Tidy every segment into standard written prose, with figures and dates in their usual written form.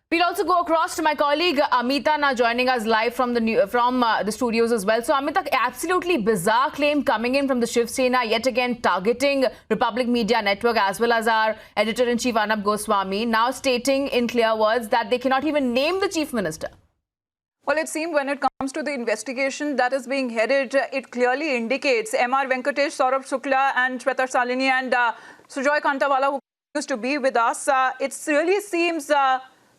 We'll also go across to my colleague Amita now joining us live from the studios as well. So Amita, absolutely bizarre claim coming in from the Shiv Sena, yet again targeting Republic Media Network as well as our editor-in-chief Arnab Goswami, now stating in clear words that they cannot even name the chief minister. Well, it seems when it comes to the investigation that is being headed, it clearly indicates M.R. Venkatesh, Saurabh Shukla and Shweta Shalini and Sujoy Kantawala, who used to be with us. It really seems,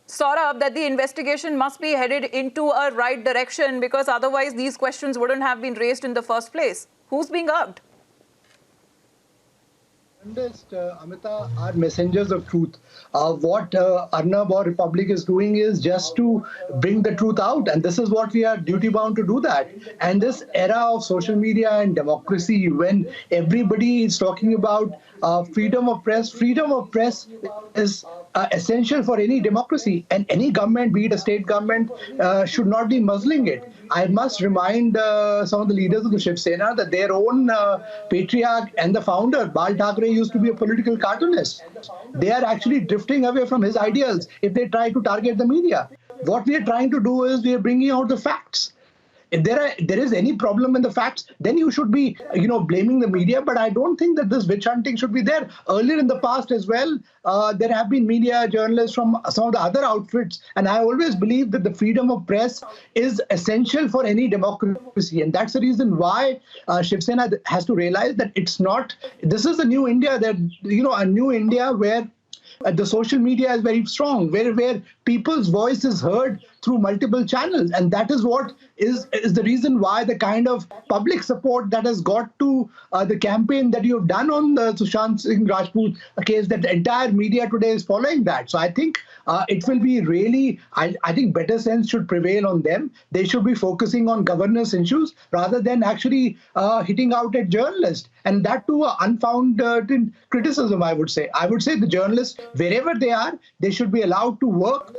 Saurabh, that the investigation must be headed into a right direction, because otherwise these questions wouldn't have been raised in the first place. Who's being urged? Amita, are messengers of truth. What Arnab or Republic is doing is just to bring the truth out, and this is what we are duty bound to do that. And this era of social media and democracy, when everybody is talking about freedom of press is essential for any democracy, and any government, be it a state government, should not be muzzling it. I must remind some of the leaders of the Shiv Sena that their own patriarch and the founder, Bal Thackeray, used to be a political cartoonist. They are actually drifting away from his ideals if they try to target the media. What we are trying to do is we are bringing out the facts. If there is any problem in the facts, then you should be, blaming the media. But I don't think that this witch hunting should be there. Earlier in the past as well, there have been media journalists from some of the other outfits, and I always believe that the freedom of press is essential for any democracy, and that's the reason why Shiv Sena has to realize that it's not. This is a new India, that a new India where the social media is very strong, where people's voice is heard through multiple channels, and that is what is the reason why the kind of public support that has got to the campaign that you have done on the Sushant Singh Rajput case, that the entire media today is following that. So I think it will be really, I think better sense should prevail on them. They should be focusing on governance issues rather than actually hitting out at journalists, and that too unfounded criticism, I would say. I would say the journalists, wherever they are, they should be allowed to work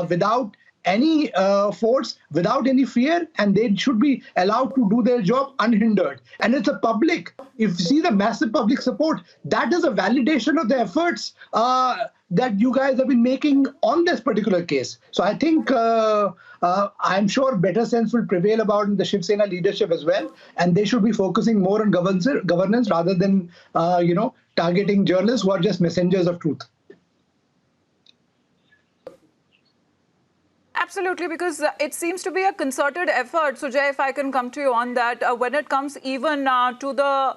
without any force, without any fear, and they should be allowed to do their job unhindered. And it's a public, if you see the massive public support, that is a validation of the efforts that you guys have been making on this particular case. So I think I'm sure better sense will prevail about the Shiv Sena leadership as well, and they should be focusing more on governance rather than targeting journalists who are just messengers of truth. Absolutely, because it seems to be a concerted effort. Sujay, if I can come to you on that, when it comes even to the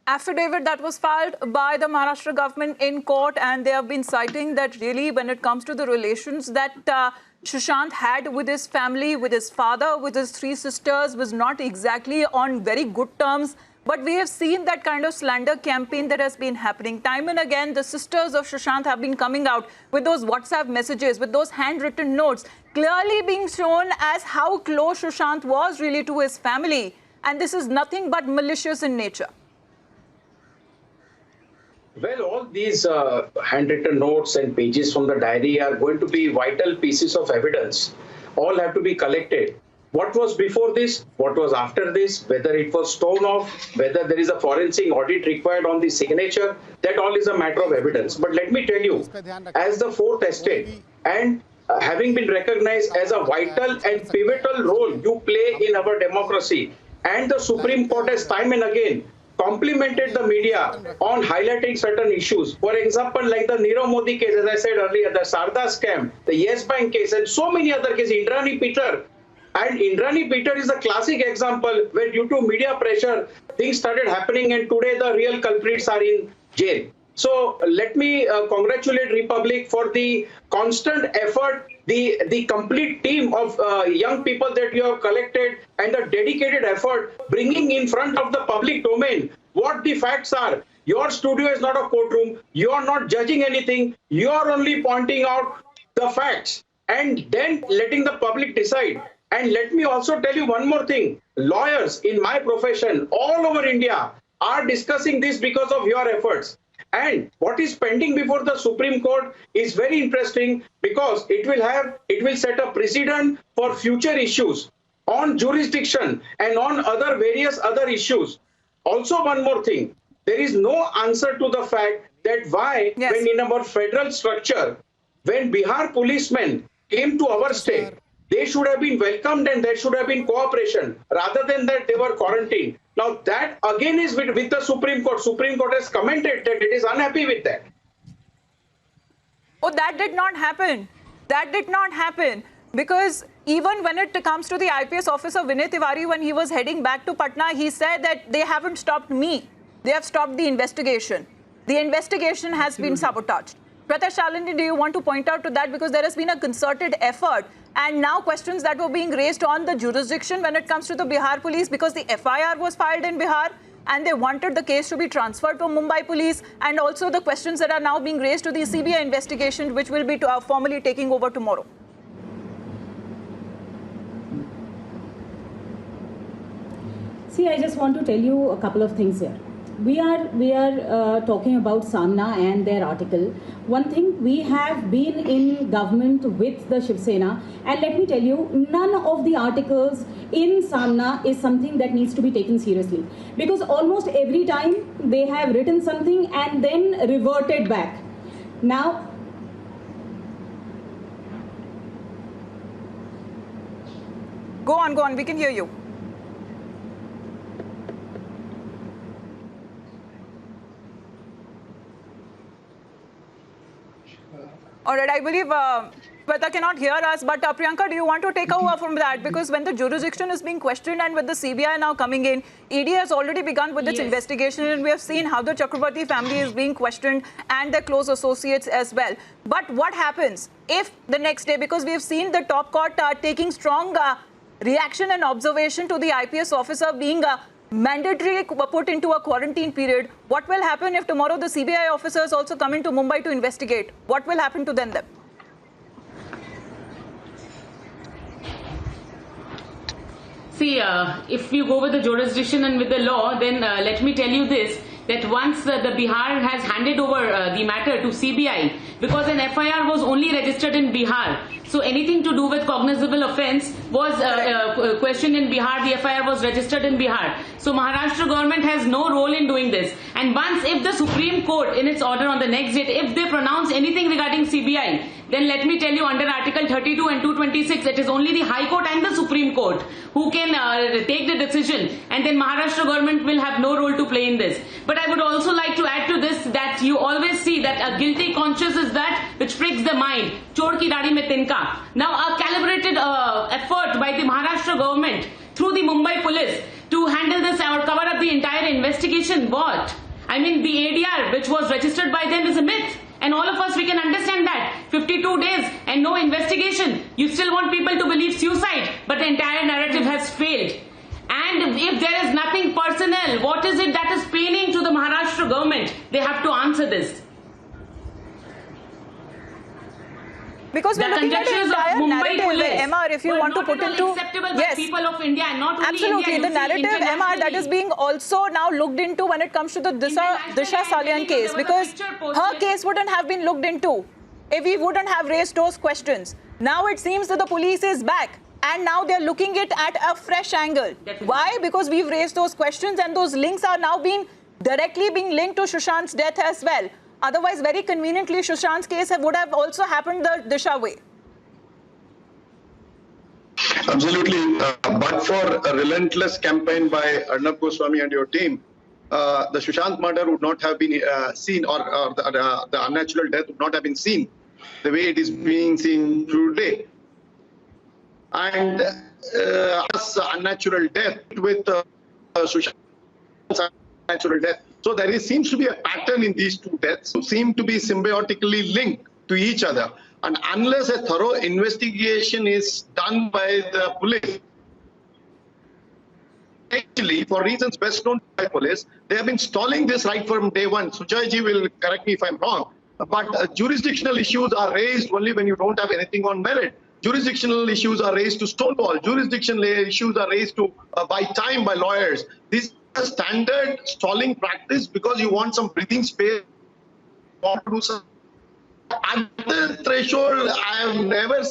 affidavit that was filed by the Maharashtra government in court, and they have been citing that really when it comes to the relations that Sushant had with his family, with his father, with his three sisters, was not exactly on very good terms. But we have seen that kind of slander campaign that has been happening. Time and again, the sisters of Sushant have been coming out with those WhatsApp messages, with those handwritten notes, clearly being shown as how close Sushant was really to his family. And this is nothing but malicious in nature. Well, all these handwritten notes and pages from the diary are going to be vital pieces of evidence. All have to be collected. What was before this, what was after this, whether it was torn off, whether there is a forensic audit required on the signature, that all is a matter of evidence. But let me tell you, as the fourth estate and having been recognized as a vital and pivotal role you play in our democracy, and the Supreme Court has time and again complimented the media on highlighting certain issues. For example, like the Nirav Modi case, as I said earlier, the Sarda scam, the Yes Bank case, and so many other cases, Indrani Peter. And Indrani Peter is a classic example where due to media pressure, things started happening, and today the real culprits are in jail. So let me congratulate Republic for the constant effort, the complete team of young people that you have collected, and the dedicated effort bringing in front of the public domain what the facts are. Your studio is not a courtroom. You are not judging anything. You are only pointing out the facts and then letting the public decide. And let me also tell you one more thing. Lawyers in my profession all over India are discussing this because of your efforts. And what is pending before the Supreme Court is very interesting, because it will set a precedent for future issues on jurisdiction and on other various other issues. Also, one more thing. There is no answer to the fact that why, when in our federal structure, when Bihar policemen came to our state, they should have been welcomed and there should have been cooperation. Rather than that, they were quarantined. Now that again is with the Supreme Court. Supreme Court has commented that it is unhappy with that. Oh, that did not happen. That did not happen. Because even when it comes to the IPS officer Vinay Tiwari, when he was heading back to Patna, he said that they haven't stopped me. They have stopped the investigation. The investigation has been sabotaged. Pratash Shalini, do you want to point out to that? Because there has been a concerted effort and now questions that were being raised on the jurisdiction when it comes to the Bihar police, because the FIR was filed in Bihar and they wanted the case to be transferred to Mumbai police, and also the questions that are now being raised to the CBI investigation, which will be formally taking over tomorrow. See, I just want to tell you a couple of things here. We are talking about Samna and their article. One thing, we have been in government with the Shiv Sena, and let me tell you, none of the articles in Samna is something that needs to be taken seriously, because almost every time they have written something and then reverted back. Now, Go on, we can hear you. All right, I believe Shweta cannot hear us, but Priyanka, do you want to take over from that? Because when the jurisdiction is being questioned and with the CBI now coming in, ED has already begun with its investigation, and we have seen how the Chakrabarti family is being questioned and their close associates as well. But what happens if the next day, because we have seen the top court taking strong reaction and observation to the IPS officer being mandatory put into a quarantine period, what will happen if tomorrow the CBI officers also come into Mumbai to investigate? What will happen to them? See, if you go with the jurisdiction and with the law, then let me tell you this, that once the Bihar has handed over the matter to CBI, because an FIR was only registered in Bihar, so anything to do with cognizable offence was questioned in Bihar, the FIR was registered in Bihar. So Maharashtra government has no role in doing this. And once, if the Supreme Court in its order on the next date, if they pronounce anything regarding CBI, then let me tell you, under Article 32 and 226, it is only the High Court and the Supreme Court who can take the decision, and then Maharashtra government will have no role to play in this. But I would also like to add to this that you always see that a guilty conscience is that which pricks the mind. Chor ki dadi mein tinka. Now a calibrated effort by the Maharashtra government through the Mumbai police to handle this or cover up the entire investigation. What? I mean, the ADR which was registered by them is a myth. And all of us, we can understand that. 52 days and no investigation. You still want people to believe suicide, but the entire narrative has failed. And if there is nothing personal, what is it that is paining to the Maharashtra government? They have to answer this. Because we're looking at the entire narrative, MR, if you want to put into... Yes, people of India, and not only absolutely. India, the narrative, MR, that is being also now looked into when it comes to the Disha Salian case, because her case wouldn't have been looked into if we wouldn't have raised those questions. Now it seems that the police is back, and now they're looking at a fresh angle. Definitely. Why? Because we've raised those questions, and those links are now directly being linked to Sushant's death as well. Otherwise, very conveniently, Sushant's case would have also happened the Disha way. Absolutely. But for a relentless campaign by Arnab Goswami and your team, the Sushant murder would not have been seen, or the unnatural death would not have been seen the way it is being seen today. And as unnatural death with Sushant's unnatural death. So there seems to be a pattern in these two deaths, who seem to be symbiotically linked to each other. And unless a thorough investigation is done by the police, actually, for reasons best known by police, they have been stalling this right from day one. Sujoy ji will correct me if I'm wrong, but jurisdictional issues are raised only when you don't have anything on merit. Jurisdictional issues are raised to stonewall. Jurisdictional issues are raised to by time by lawyers. This is a standard stalling practice because you want some breathing space. At the threshold, I have never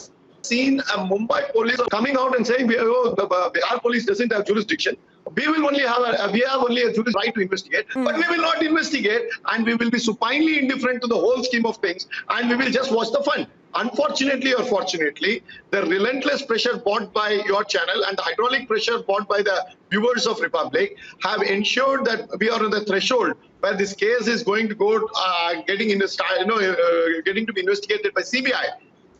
seen a Mumbai police coming out and saying, our police doesn't have jurisdiction. We have only a jurisdiction right to investigate, but we will not investigate, and we will be supinely indifferent to the whole scheme of things, and we will just watch the fun. Unfortunately or fortunately, the relentless pressure brought by your channel and the hydraulic pressure brought by the viewers of Republic have ensured that we are on the threshold where this case is going to go getting to be investigated by CBI.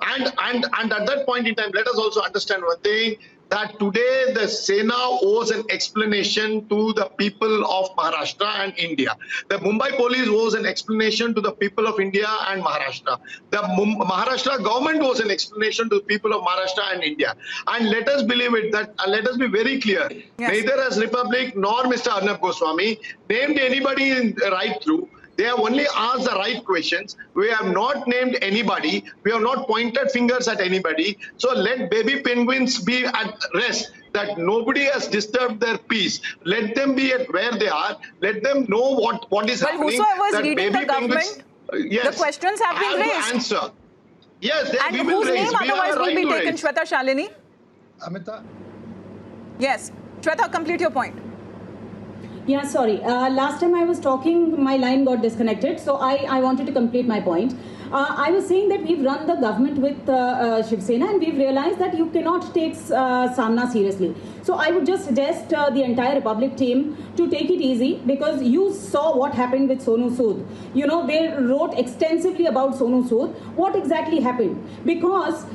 And at that point in time, let us also understand one thing, that today the Sena owes an explanation to the people of Maharashtra and India. The Mumbai police owes an explanation to the people of India and Maharashtra. The Maharashtra government owes an explanation to the people of Maharashtra and India. And let us believe it, that let us be very clear, neither as Republic nor Mr. Arnab Goswami named anybody right through. They have only asked the right questions. We have not named anybody. We have not pointed fingers at anybody. So let baby penguins be at rest, that nobody has disturbed their peace. Let them be at where they are. Let them know what is happening. Whosoever is that leading baby the government, yes, the questions have been raised. To answer. Yes, And we will whose raise. name We have otherwise a will right be to taken, raise. Shweta Shalini? Amita. Yes. Shweta, complete your point. Yeah, sorry. Last time I was talking, my line got disconnected, so I wanted to complete my point. I was saying that we've run the government with Shiv Sena and we've realized that you cannot take Samna seriously. So I would just suggest the entire Republic team to take it easy, because you saw what happened with Sonu Sood. You know, they wrote extensively about Sonu Sood. What exactly happened? Because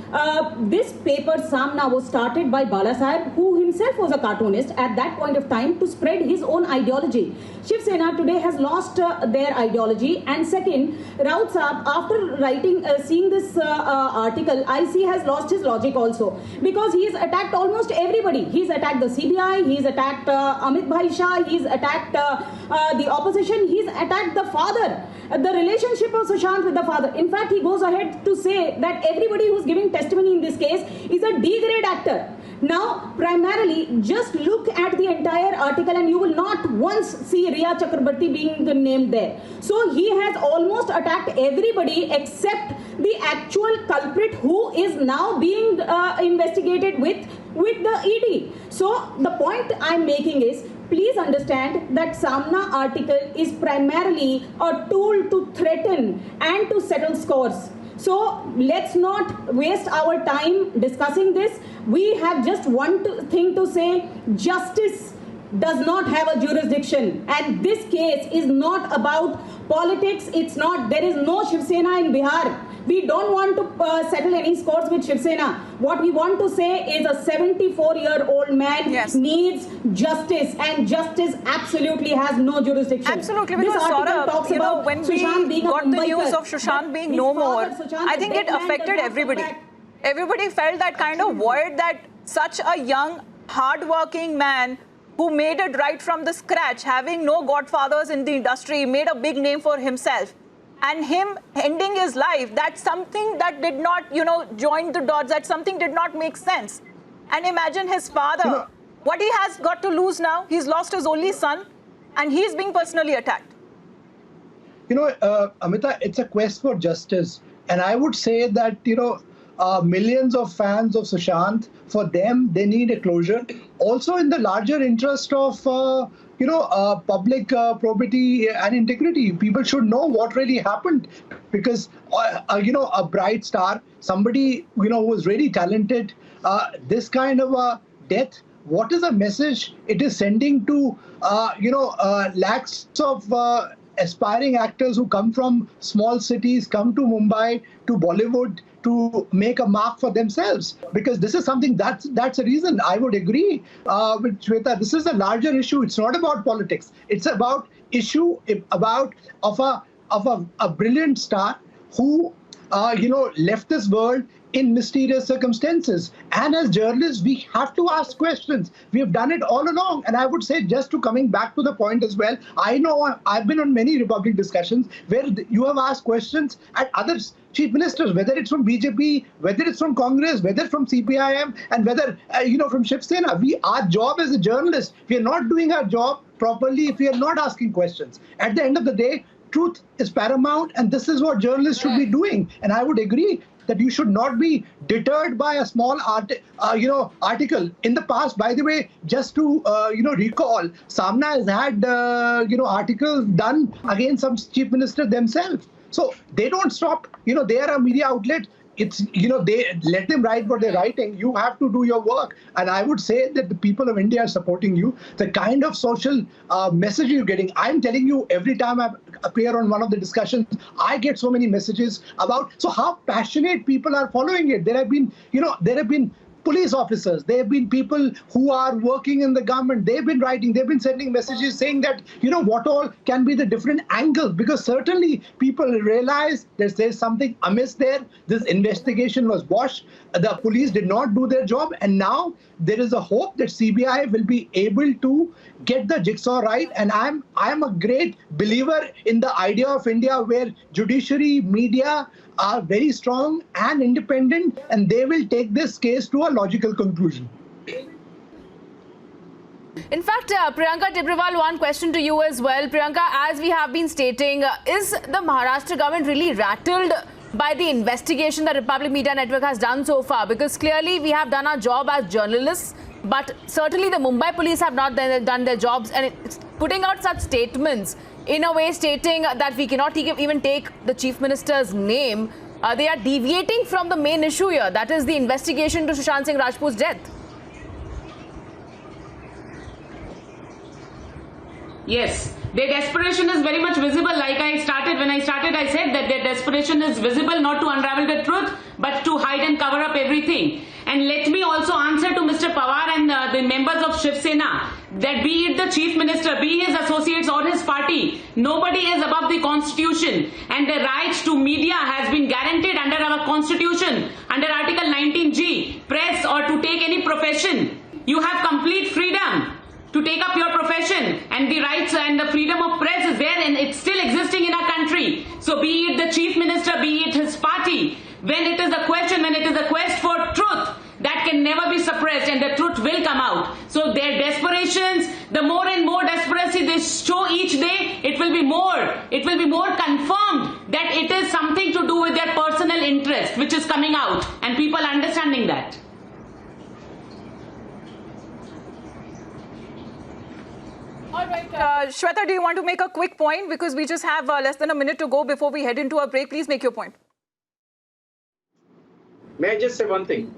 this paper Samna was started by Bala Saheb, who himself was a cartoonist at that point of time, to spread his own ideology. Shiv Sena today has lost their ideology. And second, Raut Saab, after writing, seeing this article, I see has lost his logic also, because he has attacked almost everybody. He's attacked the CBI, he's attacked Amit Bhai Shah, he's attacked the opposition, he's attacked the father, the relationship of Sushant with the father. In fact, he goes ahead to say that everybody who's giving testimony in this case is a D-grade actor. Now, primarily, just look at the entire article and you will not once see Riya Chakrabarti being named there. So he has almost attacked everybody except the actual culprit, who is now being investigated with the ED. So the point I'm making is, please understand that Samna article is primarily a tool to threaten and to settle scores. So let's not waste our time discussing this. We have just one thing to say: justice does not have a jurisdiction, and this case is not about politics. It's not. There is no Shiv Sena in Bihar. We don't want to settle any scores with Shiv Sena. What we want to say is a 74-year-old man needs justice, and justice absolutely has no jurisdiction. Absolutely, because Saurabh, you know, when we got the news of Sushant being no more, I think it affected everybody. Everybody felt that kind of void, that such a young, hard-working man who made it right from the scratch, having no godfathers in the industry, made a big name for himself. And him ending his life, that's something that did not, you know, join the dots, that something did not make sense. And imagine his father, what he has got to lose now. He's lost his only son and he's being personally attacked. You know, Amita, it's a quest for justice. And I would say that, you know, millions of fans of Sushant, for them, they need a closure. Also in the larger interest of, public probity and integrity. People should know what really happened, because, a bright star, somebody, who was really talented, this kind of a death, what is the message it is sending to, lakhs of aspiring actors who come from small cities, come to Mumbai, to Bollywood, to make a mark for themselves? Because this is something that's a reason. I would agree with Shweta. This is a larger issue. It's not about politics. It's about a brilliant star who left this world in mysterious circumstances. And as journalists, we have to ask questions. We have done it all along. And I would say, just to coming back to the point as well, I know I've been on many Republic discussions where you have asked questions at other chief ministers, whether it's from BJP, whether it's from Congress, whether from CPIM, and whether, from Shiv Sena. Our job as a journalist, we are not doing our job properly if we are not asking questions. At the end of the day, truth is paramount, and this is what journalists should be doing. And I would agree that you should not be deterred by a small article. In the past, by the way, just to recall, Samna has had articles done against some chief minister themselves. So they don't stop. They are a media outlet. it's, they let them write what they're writing. You have to do your work. And I would say that the people of India are supporting you. The kind of social message you're getting, I'm telling you, every time I appear on one of the discussions, I get so many messages about, so how passionate people are following it. There have been police officers, there have been people who are working in the government, they've been writing, they've been sending messages saying that, what all can be the different angles, because certainly people realize that there's something amiss there. This investigation was washed, the police did not do their job, and now there is a hope that CBI will be able to get the jigsaw right. And I'm a great believer in the idea of India where judiciary, media are very strong and independent, and they will take this case to a logical conclusion. In fact, Priyanka Tibrewal, one question to you as well. Priyanka, as we have been stating, is the Maharashtra government really rattled by the investigation that Republic Media Network has done so far? Because clearly we have done our job as journalists, but certainly the Mumbai police have not done their jobs, and it's putting out such statements in a way stating that we cannot even take the Chief Minister's name. They are deviating from the main issue here, that is the investigation to Sushant Singh Rajput's death. Yes, their desperation is very much visible. When I started, I said that their desperation is visible not to unravel the truth, but to hide and cover up everything. And let me also answer to Mr. Pawar and the members of Shiv Sena that be it the Chief Minister, be his associates or his party, nobody is above the Constitution, and the right to media has been guaranteed under our Constitution, under Article 19G, press or to take any profession. You have complete freedom to take up your profession, and the rights and the freedom of press is there, and it's still existing in our country. So be it the Chief Minister, be it his party, when it is a quest for truth, that can never be suppressed, and the truth will come out. So their desperations, the more and more desperacy they show each day, it will be more confirmed that it is something to do with their personal interest, which is coming out, and people understanding that. All right, Shweta, do you want to make a quick point? Because we just have less than a minute to go before we head into a break. Please make your point. May I just say one thing?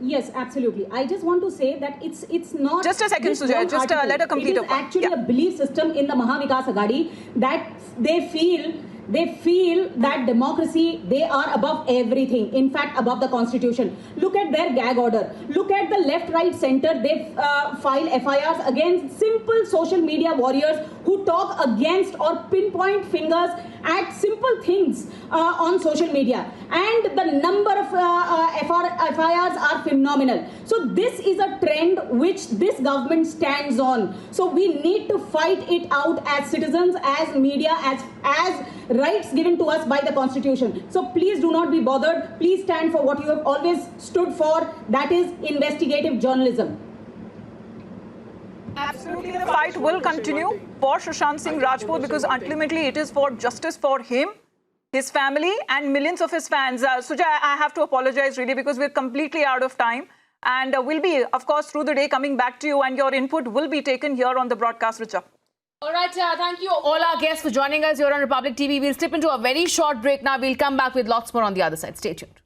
Yes, absolutely. I just want to say that it's not... Just a second, Sujay. Just let her complete her point. It is actually a belief system in the Maha Vikas Aghadi that they feel that democracy, they are above everything. In fact, above the Constitution. Look at their gag order. Look at the left, right, center. They file FIRs against simple social media warriors who talk against or pinpoint fingers at simple things on social media. And the number of FIRs are phenomenal. So this is a trend which this government stands on. So we need to fight it out as citizens, as media, as rights given to us by the Constitution. So please do not be bothered. Please stand for what you have always stood for, that is investigative journalism. Absolutely, the fight will continue for Sushant Singh Rajput, because ultimately it is for justice for him, his family and millions of his fans. Sujay, I have to apologize really because we're completely out of time. And we'll be, of course, through the day coming back to you, and your input will be taken here on the broadcast, Richa. All right, thank you all our guests for joining us here on Republic TV. We'll slip into a very short break now. We'll come back with lots more on the other side. Stay tuned.